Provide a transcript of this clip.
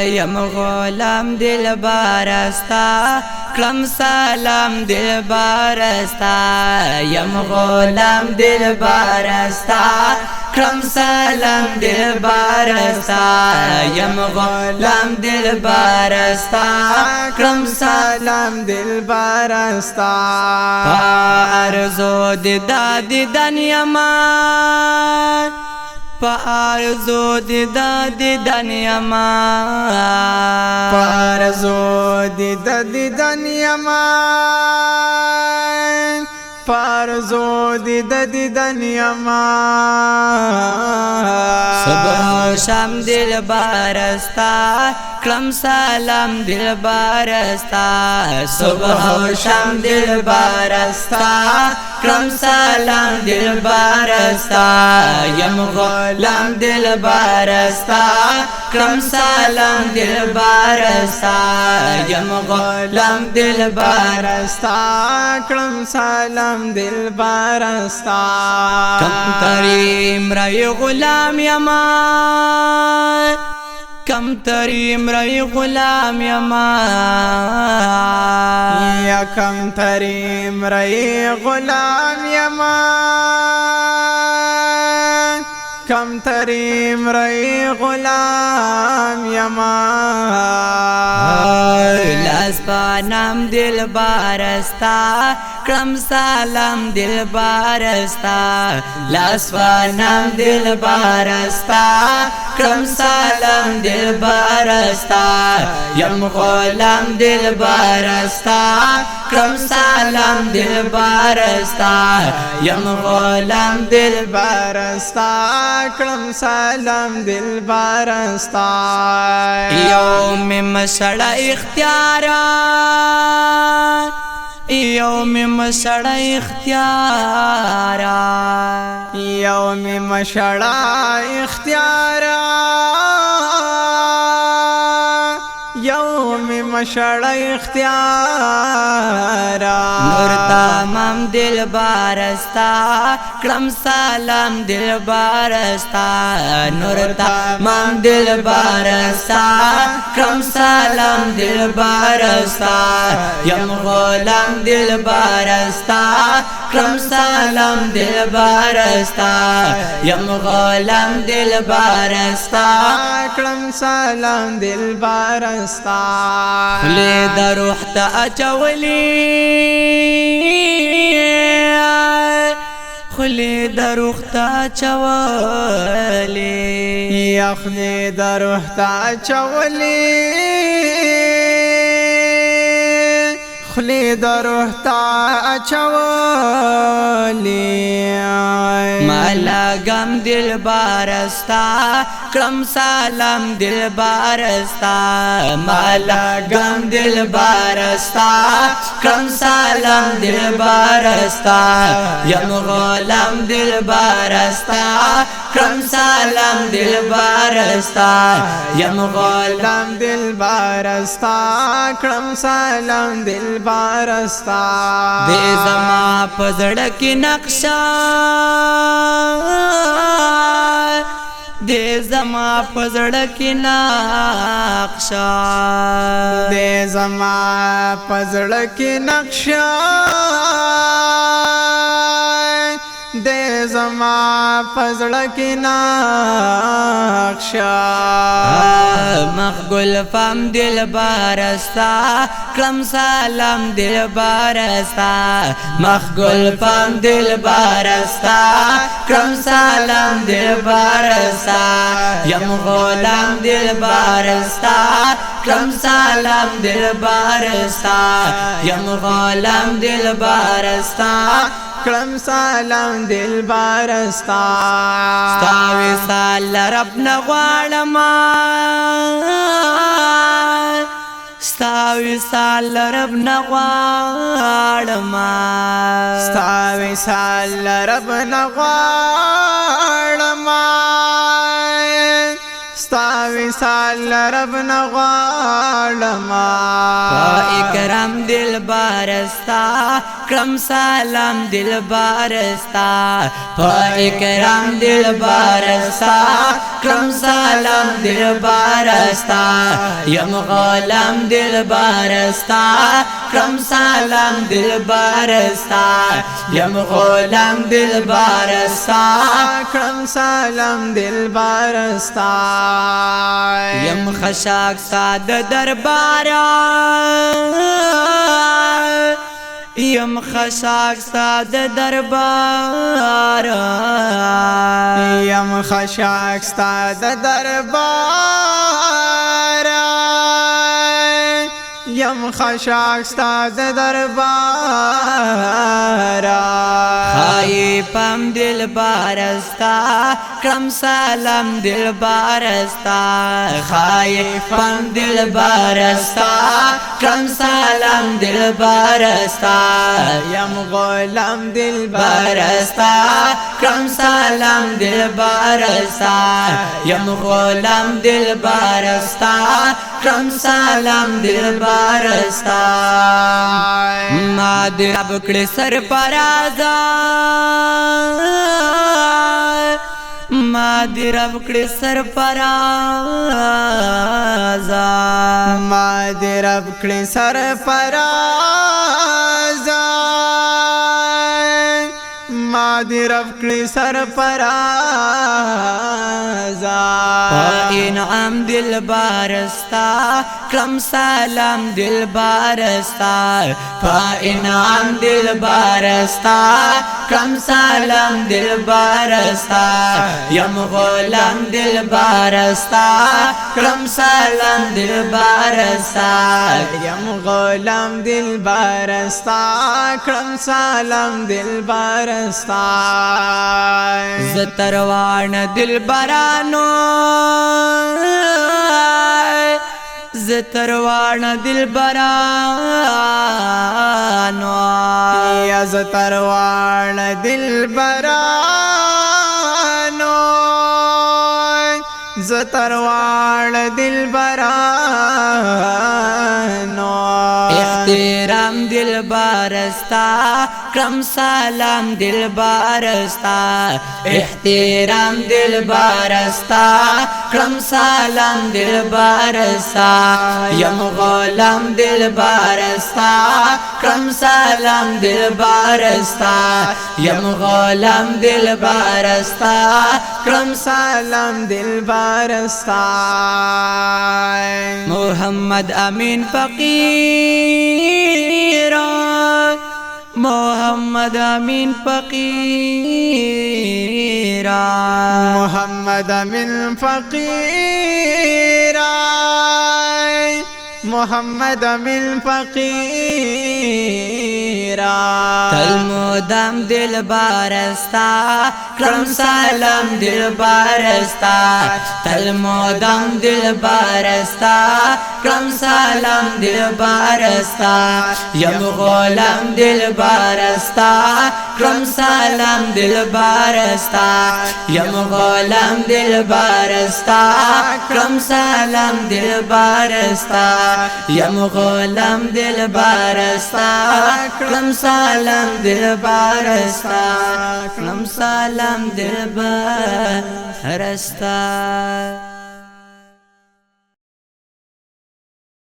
یم غلام دلبرستا کلم سلام دلبرستا یم غلام دلبرستا کلم سلام دلبرستا یم غلام دلبرستا کلم سلام دلبرستا پارزو دیدن یمان پارزو دیدن یمان پارزو دیدن یمان پارزو دیدن یمان صبح و شام دلبرستا کلم سلام دلبرستا صبح و شام دلبرستا کلم سلام دلبرستا یم غلام دلبرستا کلم سلام دلبرستا یم غلام دلبرستا کلم سلام دلبرستا کم تریم رای غلام یمان کم تریم رای غلام یمان یا کم تریم رای غلام یمان کم تریم رای غلام یمان لاس پانام دلبرستا کلم سلام دلبرستا لاس پانام دلبرستا کلم سلام دلبرستا یم غلام دلبرستا کلم سلام دلبرستا یم غلام دلبرستا کلم سلام دلبرستا یوم مشړه اختیارات یوم مشړه اختیارات یوم مشړه اختیارات یوم مشړه اختیارات نور تمام دلبرستا کلم سلام دلبرستا نور تمام دلبرستا کلم سلام دلبرستا یم غلام دلبرستا کلم سلام دلبرستا یم غلام دلبرستا کلم سلام دلبرستا خلی در روح تا اچولی خلی در روح تا اچولی یخنی در روح تا اچولی خلی در روح تا اچولی مالا گم دلبرستا کلم سلام دلبرستا مالا گم دلبرستا کلم سلام دلبرستا یم غلام دلبرستا کلم سلام دلبرستا یم غلام دلبرستا کلم سلام دلبرستا دے زما پزړه کې نقشہ دے زما پزړه کې نقشہ دے زما پزړه کې نقشہ دے زما پزړه کې نقشہ مخګل فام دلبرستا کلم سلام دلبرستا مخګل فام دلبرستا کلم سلام دلبرستا یم غلام دلبرستا کلم سلام دلبرستا یم غلام دلبرستا کلم سلام دلبرستا ستاوی سال رب نغواړم ستاوی سال رب نغواړم ستاوی سال رب نغواړم وصال رب نغواړما اکرام دل بارستا کرم سلام دل بارستا اکرام دل بارستا کرم سلام دل بارستا یم غلام دل بارستا کرم سلام دل بارستا یم غلام دل بارستا کرم سلام دل بارستا یم خشاک ساد دربارا یم خشاک ساد دربارا یم خشاک ستاد دربارا یم خشاک ستاد دربارا خائی پم دل بارستا کرم سلام دل بارستا خائی پم دل بارستا کرم سلام دل بارستا یم غلام دل بارستا کرم سلام دل بارستا یم غلام دل بارستا کرم سلام دل بارستا ما دل بکڑ سر پرازا ما دل بکڑ سر پرازا ما دې رب کړې سر فرازا ما دې رب کړې سر فرازا انعام دل بارستا کرم سلام دل بارستا انعام دل بارستا کرم سلام دل بارستا یم غلام دل بارستا کرم سلام دل بارستا یم غلام دل بارستا کرم سلام دل بارستا زتروان دل برانو زتروان دل برانو یا زتروان دل برانو زتروان دل برانو احترام دل بارستا کرم سلام دل بارستا احترام دل بارستا کرم سلام دل بارستا یم غلام دل بارستا کرم سلام دل بارستا یم غلام دل بارستا کرم سلام دل بارستا محمد امین فقیر محمد امین فقیر محمد امین فقیر محمد امین فقیر تل مدام دل بارستا کرم سلام دل بارستا تل مدام دل بارستا کرم سلام دل بارستا یم غلام دل بارستا کرم سلام دل بارستا یم غلام دل بارستا کرم سلام دل بارستا یم غلام دل بارستا کرم سلام دل بارستا کرم سلام دل بارستا